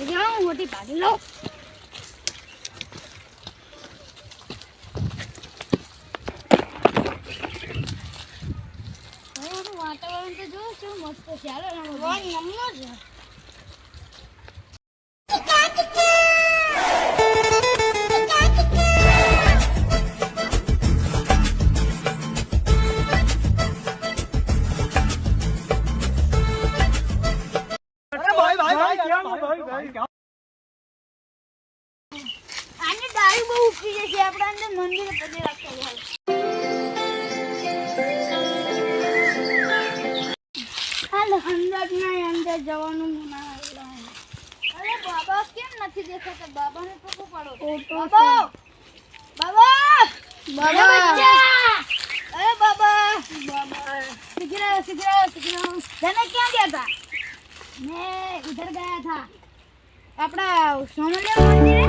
જાઉં મોટી ભાગી લો. વાતાવરણ તો જો શું મસ્ત છે. હાલો નમનો છે. આની ડાળી બહુ ઉકી જશે. આપણે અંદર મંદિરે પગે રાખતા હાલ અંદર જવાનું ના. અરે બાબા કેમ નથી દેખાતા? બાબાને પગો પાડો. બાબા બાબા બાબા અરે બાબા બાબા સિગરા સિગરા સિગરા તને ક્યાં ગયા હતા? मैं उधर गया था अपना सोमलिया मंदिर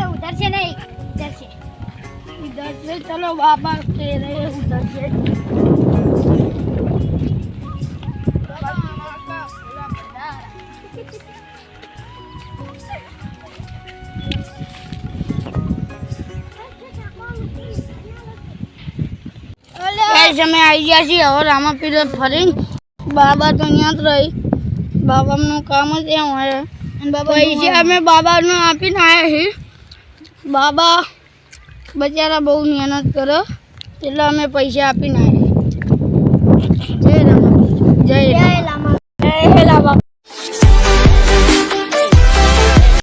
उधर से नहीं, इधर से। इधर से चलो बाबा के रहे उधर से। અમે આવી ગયા છીએ હવે રામાપીર ફરીને બાબા તો અહીંયા જ રહી બાબાનું કામ જ એમ હોય પૈસા અમે બાબાનું આપીને આવ્યા છીએ બાબા બચારા બહુ મહેનત કરે એટલે અમે પૈસા આપીને આવ્યા જય રામાપીર જય